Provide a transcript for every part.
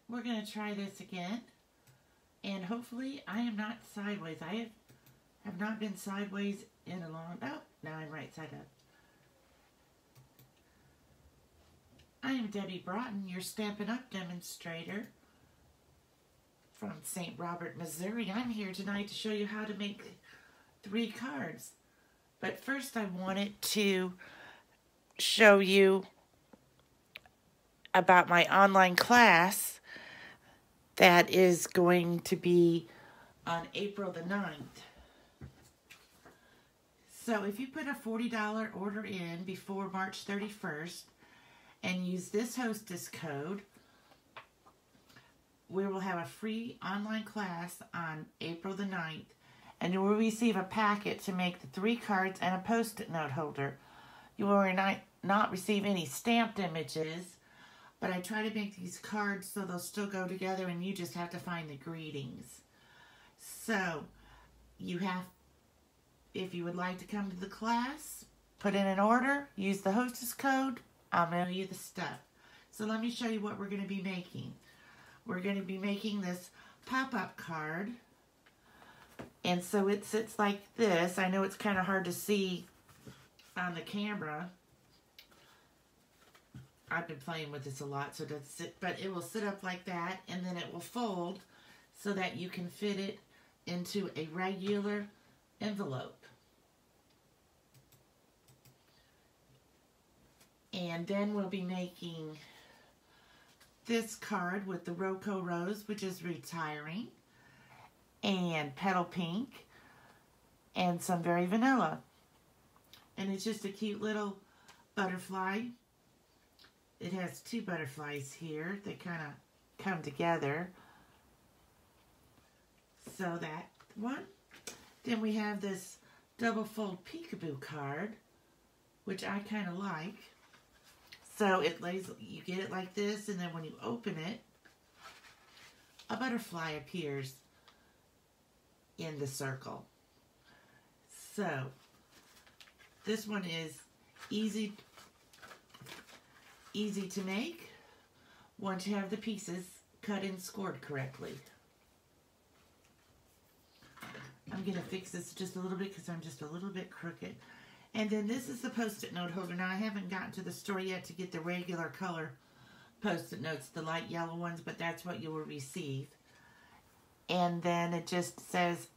we're going to try this again. And hopefully I am not sideways. I have not been sideways in a long... Oh, now I'm right side up. I am Debbie Broughton, your Stampin' Up! Demonstrator from St. Robert, Missouri. I'm here tonight to show you how to make 3 cards. But first I wanted to show you about my online class that is going to be on April the 9th. So if you put a $40 order in before March 31st and use this hostess code, we will have a free online class on April the 9th, and you will receive a packet to make the 3 cards and a post-it note holder. You will not receive any stamped images, but I try to make these cards so they'll still go together and you just have to find the greetings. So, if you would like to come to the class, put in an order, use the hostess code, I'll mail you the stuff. So let me show you what we're going to be making. We're going to be making this pop-up card. And so it sits like this. I know it's kind of hard to see on the camera. I've been playing with this a lot, so it doesn't sit, but it will sit up like that, and then it will fold so that you can fit it into a regular envelope. And then we'll be making this card with the Roko Rose, which is retiring, and Petal Pink, and some Very Vanilla. And it's just a cute little butterfly. It has 2 butterflies here. They kind of come together. So that one. Then we have this double fold peekaboo card, which I kind of like. So you get it like this, and then when you open it, a butterfly appears in the circle. So this one is easy to make once you have the pieces cut and scored correctly. I'm going to fix this just a little bit because I'm just a little bit crooked. And then this is the post-it note holder. Now I haven't gotten to the store yet to get the regular color post-it notes, the light yellow ones, but that's what you will receive. And then it just says,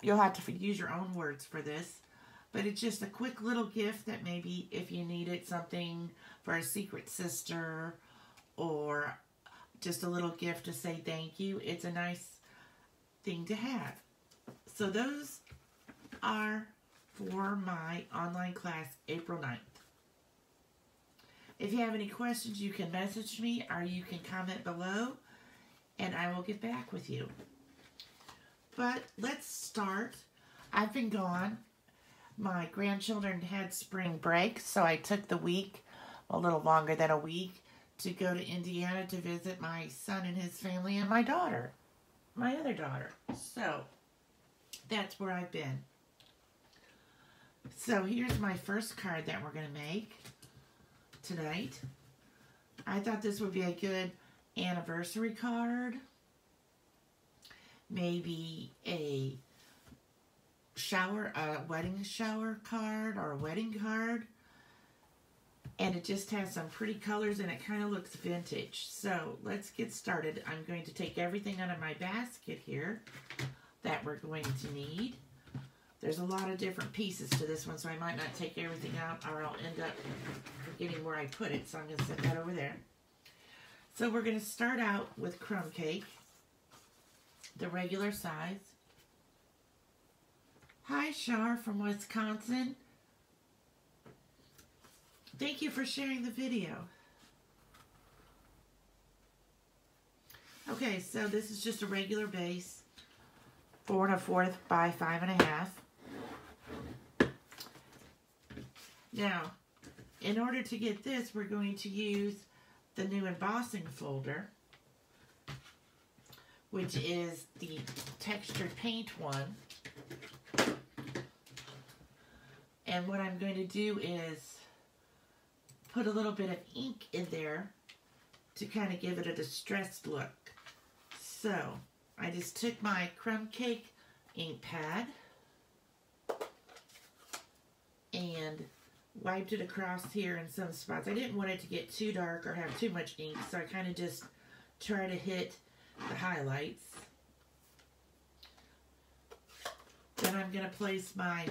you'll have to use your own words for this, but it's just a quick little gift that maybe if you needed something for a secret sister or just a little gift to say thank you, it's a nice thing to have. So those are for my online class, April 9th. If you have any questions, you can message me or you can comment below, and I will get back with you. But let's start. I've been gone. My grandchildren had spring break, so I took the week, a little longer than a week, to go to Indiana to visit my son and his family and my daughter, my other daughter. So that's where I've been. So here's my first card that we're going to make tonight. I thought this would be a good anniversary card. Maybe a wedding shower card or a wedding card. And it just has some pretty colors and it kind of looks vintage. So let's get started. I'm going to take everything out of my basket here that we're going to need. There's a lot of different pieces to this one, so I might not take everything out or I'll end up forgetting where I put it. So I'm going to set that over there. So we're going to start out with crumb cake, the regular size. Hi, Shar from Wisconsin. Thank you for sharing the video. Okay, so this is just a regular base, 4 1/4 by 5 1/2. Now, in order to get this, we're going to use the new embossing folder, which is the textured paint one. And what I'm going to do is put a little bit of ink in there to kind of give it a distressed look. So, I just took my crumb cake ink pad and wiped it across here in some spots. I didn't want it to get too dark or have too much ink, so I kind of just try to hit the highlights. Then I'm going to place my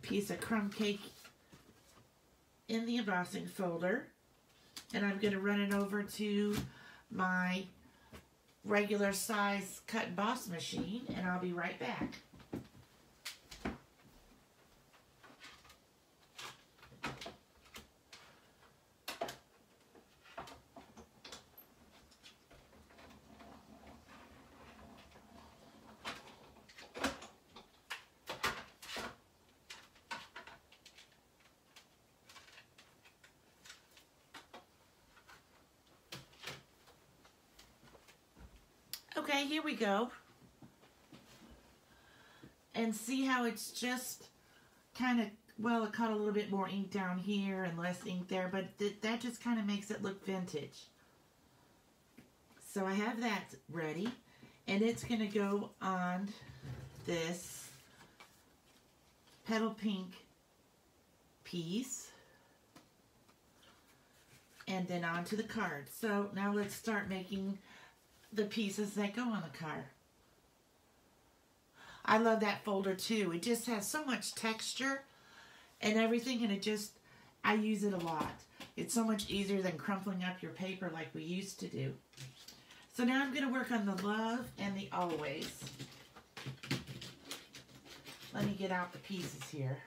piece of crumb cake in the embossing folder, and I'm going to run it over to my regular size cut emboss machine, and I'll be right back. Okay, here we go. And see how it's just kind of, well, it caught a little bit more ink down here and less ink there, but that just kind of makes it look vintage. So I have that ready, and it's going to go on this petal pink piece, and then onto the card. So now let's start making the pieces that go on the card. I love that folder too. It just has so much texture and everything, and I use it a lot. It's so much easier than crumpling up your paper like we used to do. So now I'm going to work on the love and the always. Let me get out the pieces here.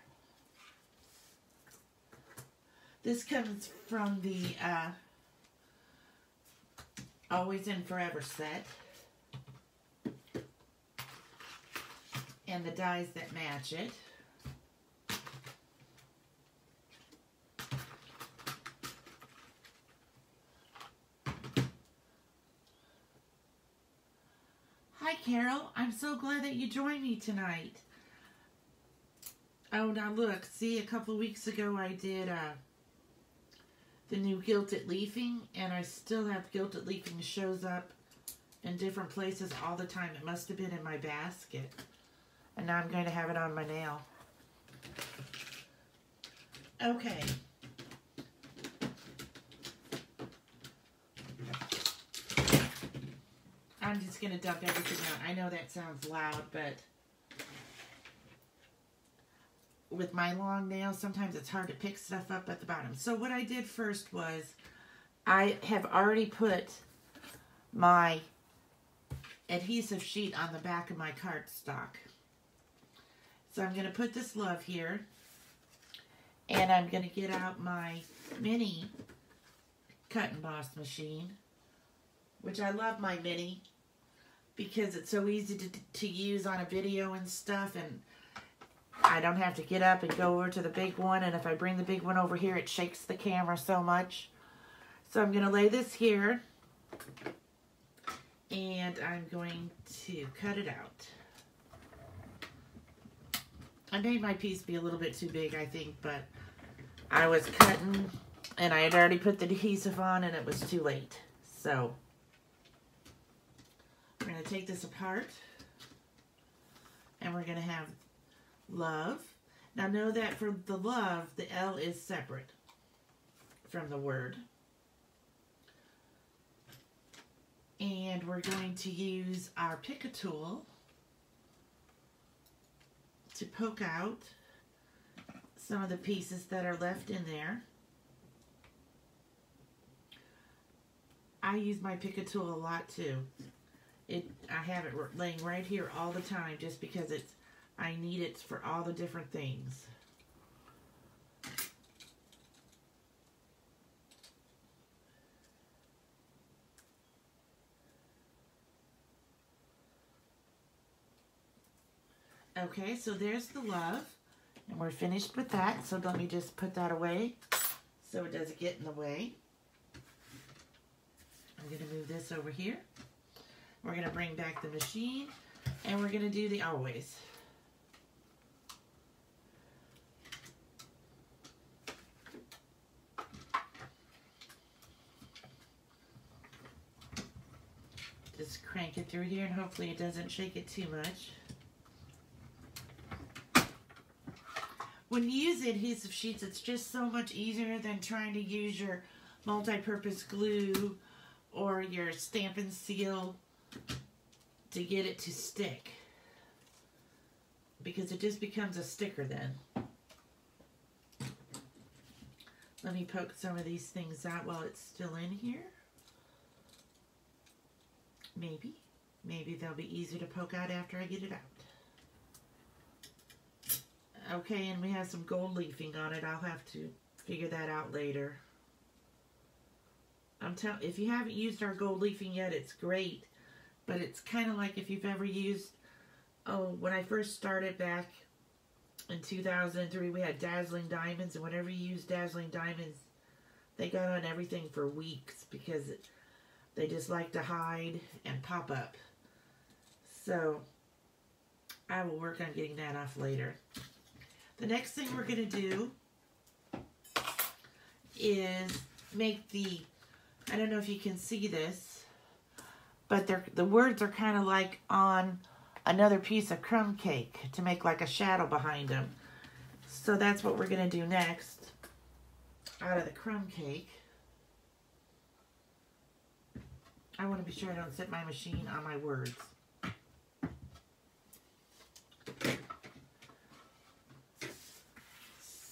This comes from the Always and Forever set. And the dies that match it. Hi Carol, I'm so glad that you joined me tonight. Oh, now look, see, a couple of weeks ago I did the new Gilded Leafing, and I still have Gilded Leafing shows up in different places all the time. It must have been in my basket. And now I'm going to have it on my nail. Okay. I'm just going to dump everything out. I know that sounds loud, but with my long nails, sometimes it's hard to pick stuff up at the bottom. So what I did first was I have already put my adhesive sheet on the back of my cardstock. So I'm going to put this love here, and I'm going to get out my mini cut emboss machine, which I love my mini because it's so easy to use on a video and stuff, and I don't have to get up and go over to the big one, and if I bring the big one over here, it shakes the camera so much. So I'm going to lay this here, and I'm going to cut it out. I made my piece be a little bit too big, I think, but I was cutting, and I had already put the adhesive on, and it was too late. So we're going to take this apart, and we're going to have love. Now know that for the love, the L is separate from the word. And we're going to use our pick tool to poke out some of the pieces that are left in there. I use my pick tool a lot too. I have it laying right here all the time just because I need it for all the different things. Okay, so there's the love, and we're finished with that. So let me just put that away so it doesn't get in the way. I'm going to move this over here. We're going to bring back the machine, and we're going to do the always. just crank it through here and hopefully it doesn't shake it too much. When you use adhesive sheets, it's just so much easier than trying to use your multi-purpose glue or your stamp and seal to get it to stick, because it just becomes a sticker then. Let me poke some of these things out while it's still in here. Maybe they'll be easier to poke out after I get it out. Okay, and we have some gold leafing on it. I'll have to figure that out later. If you haven't used our gold leafing yet, it's great. But it's kind of like if you've ever used, when I first started back in 2003, we had Dazzling Diamonds. And whenever you use Dazzling Diamonds, they got on everything for weeks because they just like to hide and pop up. So I will work on getting that off later. The next thing we're going to do is make the, I don't know if you can see this, but the words are kind of like on another piece of crumb cake to make like a shadow behind them. So that's what we're going to do next out of the crumb cake. I want to be sure I don't set my machine on my words.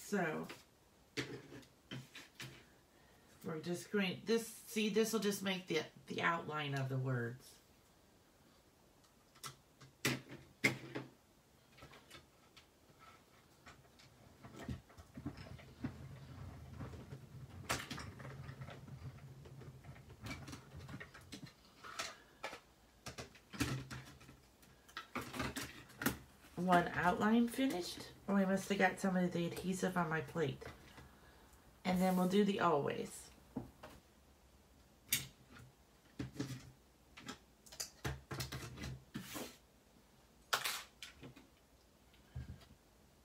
So we're just going, this will just make the outline of the words. One outline finished. Oh, I must have got some of the adhesive on my plate. And then we'll do the always.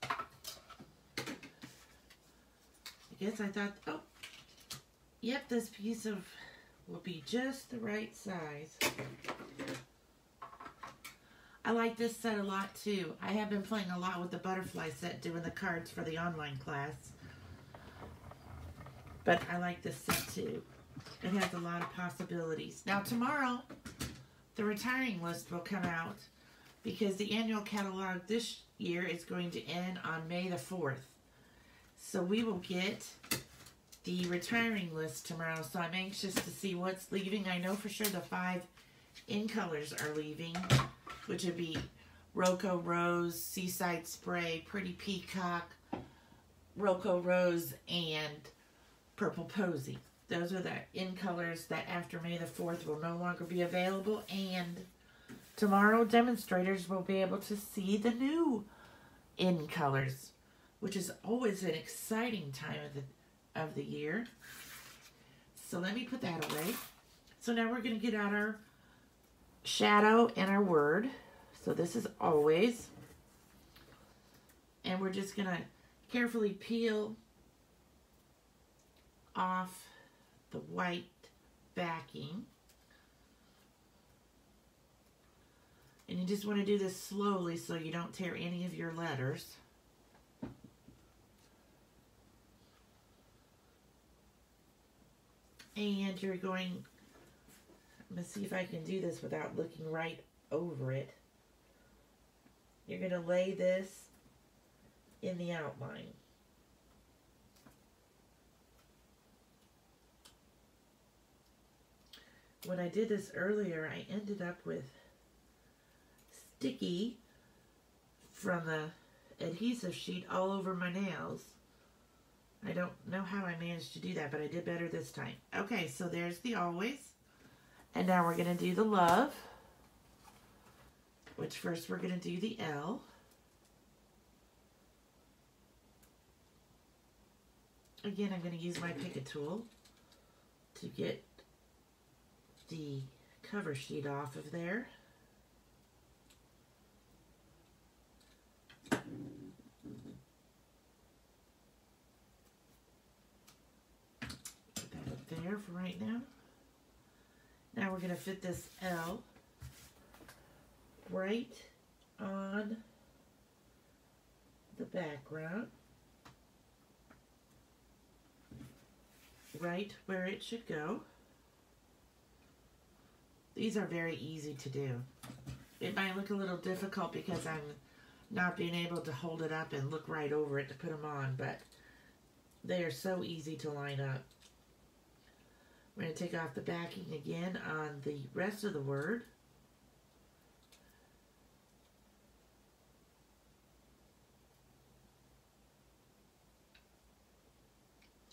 I guess I thought, oh, yep, this piece of will be just the right size. I like this set a lot too. I have been playing a lot with the butterfly set, doing the cards for the online class. But I like this set too. It has a lot of possibilities. Now tomorrow, the retiring list will come out because the annual catalog this year is going to end on May the 4th. So we will get the retiring list tomorrow. So I'm anxious to see what's leaving. I know for sure the 5 in colors are leaving, which would be Rocco Rose, Seaside Spray, Pretty Peacock, Rocco Rose, and Purple Posy. Those are the in colors that after May the 4th will no longer be available. And tomorrow, demonstrators will be able to see the new in colors, which is always an exciting time of the year. So let me put that away. So now we're going to get out our shadow and our word. So this is always. And we're just going to carefully peel off the white backing. And you just want to do this slowly so you don't tear any of your letters. And you're going, I'm going to see if I can do this without looking right over it. You're going to lay this in the outline. When I did this earlier, I ended up with sticky from the adhesive sheet all over my nails. I don't know how I managed to do that, but I did better this time. Okay, so there's the always. And now we're going to do the love, which first we're going to do the L. Again, I'm going to use my Pick-a tool to get the cover sheet off of there. Put that up there for right now. Now we're going to fit this L right on the background, right where it should go. These are very easy to do. It might look a little difficult because I'm not being able to hold it up and look right over it to put them on, but they are so easy to line up. We're going to take off the backing again on the rest of the word.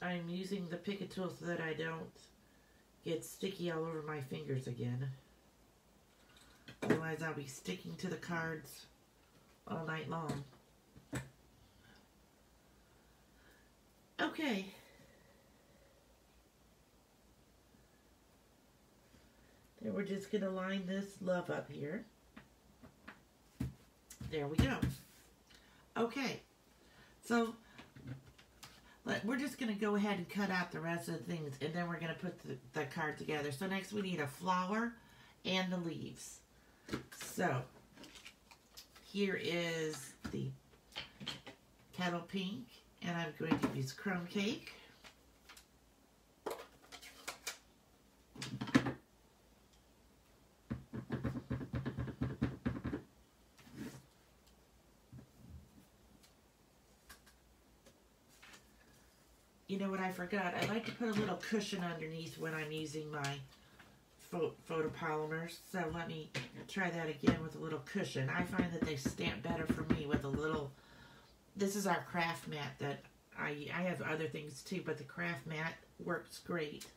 I'm using the Picket tool so that I don't get sticky all over my fingers again. Otherwise I'll be sticking to the cards all night long. Okay. Then we're just going to line this love up here. There we go. Okay. So we're just going to go ahead and cut out the rest of the things, and then we're going to put the card together. So next we need a flower and the leaves. So here is the kettle pink, and I'm going to use crumb cake. You know what I forgot? I like to put a little cushion underneath when I'm using my photopolymers. So let me try that again with a little cushion. I find that they stamp better for me with a little... This is our craft mat that I have other things too, but the craft mat works great.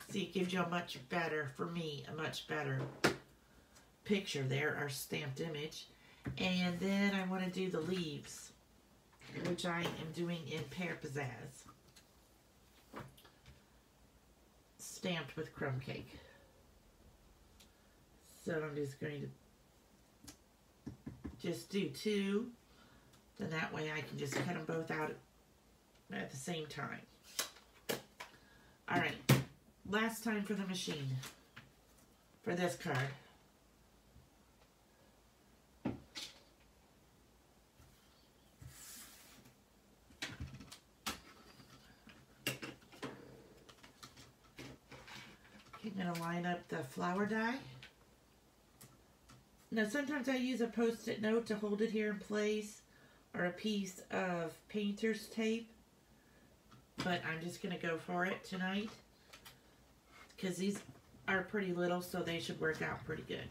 See, it gives you a much better, for me, a much better picture there, our stamped image. And then I want to do the leaves, which I am doing in Pear Pizzazz, stamped with crumb cake. So I'm just going to just do two, then that way I can just cut them both out at the same time. Alright, last time for the machine, for this card. I'm going to line up the flower die. Now sometimes I use a post-it note to hold it here in place, or a piece of painter's tape, but I'm just going to go for it tonight because these are pretty little, so they should work out pretty good.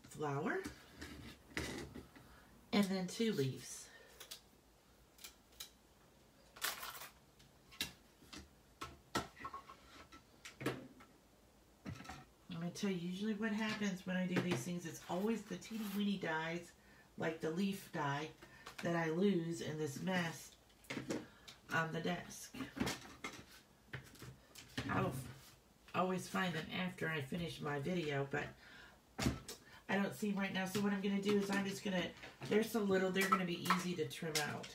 Flower. And then two leaves. I'm going to tell you usually what happens when I do these things. It's always the teeny weeny dies, like the leaf die, that I lose in this mess on the desk. I'll always find them after I finish my video, but I don't see them right now, so what I'm going to do is I'm just going to, they're so little, they're going to be easy to trim out.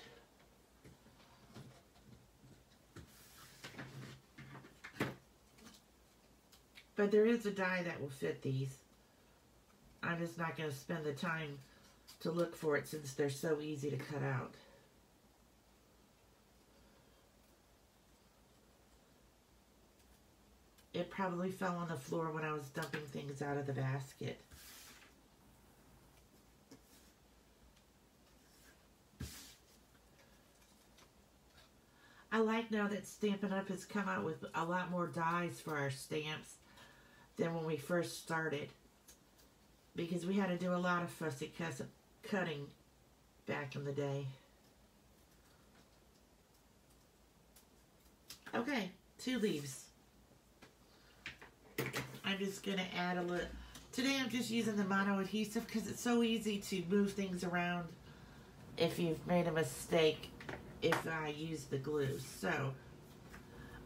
But there is a die that will fit these. I'm just not going to spend the time to look for it since they're so easy to cut out. It probably fell on the floor when I was dumping things out of the basket. I like now that Stampin' Up! Has come out with a lot more dies for our stamps than when we first started, because we had to do a lot of fussy cutting back in the day. Okay, two leaves. I'm just going to add a little. Today I'm just using the mono adhesive because it's so easy to move things around if you've made a mistake if I use the glue. So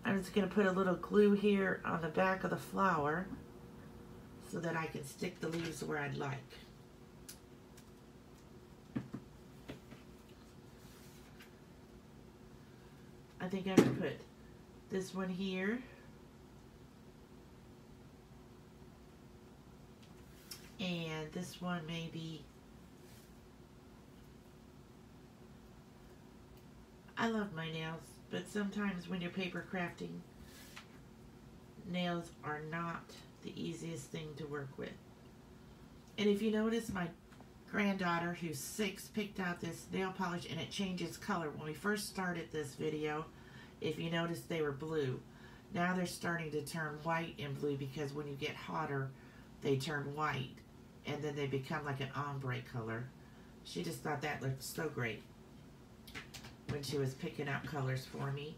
I'm just going to put a little glue here on the back of the flower so that I can stick the leaves where I'd like. think I'm going to put this one here. And this one maybe. I love my nails, but sometimes when you're paper crafting, nails are not the easiest thing to work with. And if you notice, my granddaughter, who's 6, picked out this nail polish and it changes color. When we first started this video, if you notice, they were blue. Now they're starting to turn white and blue because when you get hotter, they turn white and then they become like an ombre color. She just thought that looked so great when she was picking out colors for me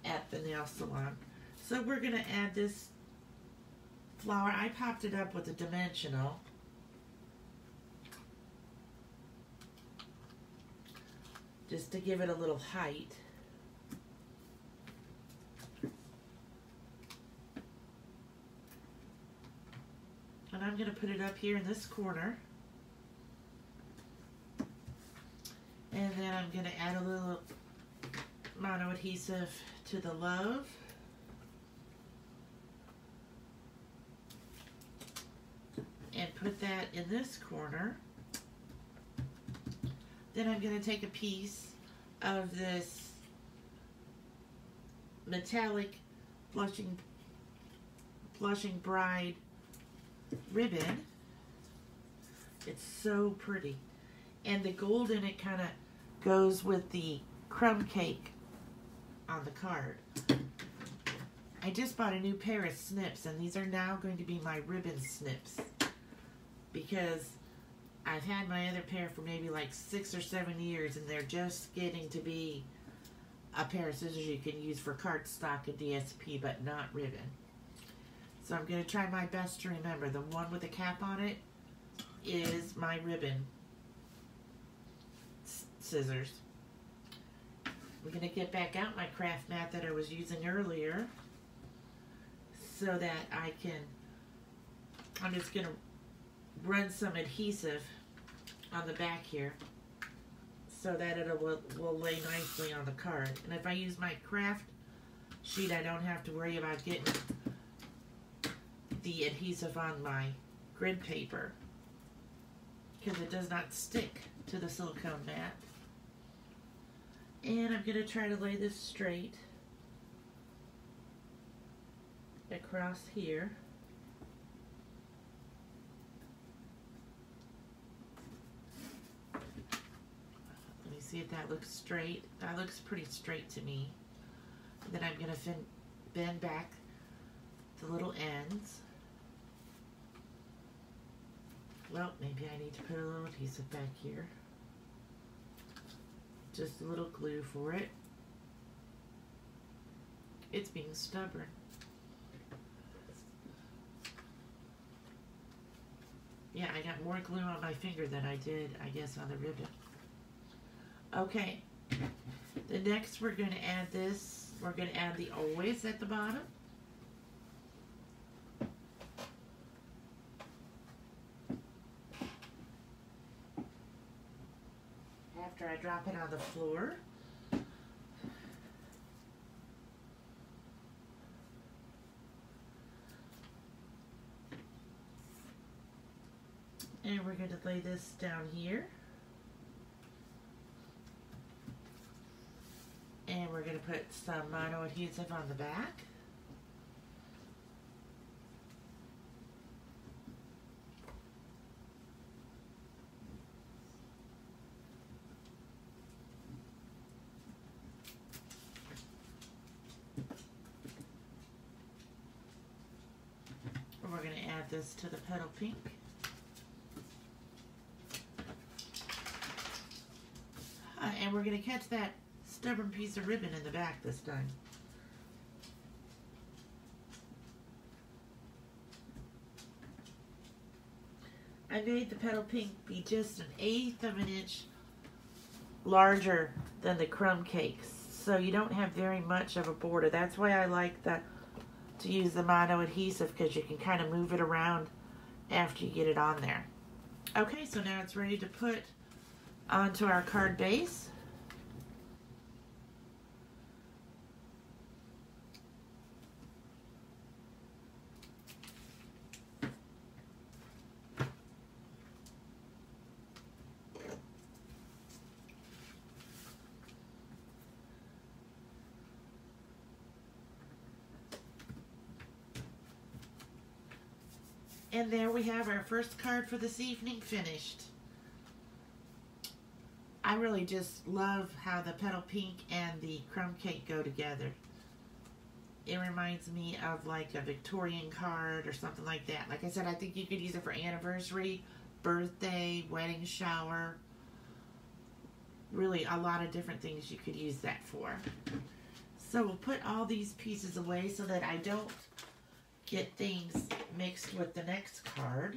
at the nail salon. So we're going to add this flower. I popped it up with a dimensional. Just to give it a little height. And I'm going to put it up here in this corner. And then I'm going to add a little mono adhesive to the love. And put that in this corner. Then I'm going to take a piece of this metallic blushing bride ribbon. It's so pretty. And the gold in it kind of goes with the crumb cake on the card. I just bought a new pair of snips, and these are now going to be my ribbon snips, because I've had my other pair for maybe like 6 or 7 years, and they're just getting to be a pair of scissors you can use for cardstock and DSP, but not ribbon. So I'm going to try my best to remember. The one with the cap on it is my ribbon scissors. We're going to get back out my craft mat that I was using earlier so that I'm just going to run some adhesive on the back here so that it will lay nicely on the card. And if I use my craft sheet, I don't have to worry about getting the adhesive on my grid paper because it does not stick to the silicone mat. And I'm going to try to lay this straight across here. Let me see if that looks straight. That looks pretty straight to me. And then I'm going to bend back the little ends. Well, maybe I need to put a little adhesive back here. Just a little glue for it. It's being stubborn. Yeah, I got more glue on my finger than I did, I guess, on the ribbon. Okay. The next we're going to add this. We're going to add the always at the bottom. After I drop it on the floor. And we're going to lay this down here. And we're going to put some mono adhesive on the back. And we're going to add this to the petal pink. And we're going to catch that stubborn piece of ribbon in the back this time. I made the petal pink be just 1/8 of an inch larger than the crumb cakes, so you don't have very much of a border. That's why I like to use the mono adhesive, because you can kind of move it around after you get it on there. Okay, so now it's ready to put onto our card base. And there we have our first card for this evening finished. I really just love how the petal pink and the crumb cake go together. It reminds me of like a Victorian card or something like that. Like I said, I think you could use it for anniversary, birthday, wedding shower. Really a lot of different things you could use that for. So we'll put all these pieces away so that I don't get things mixed with the next card.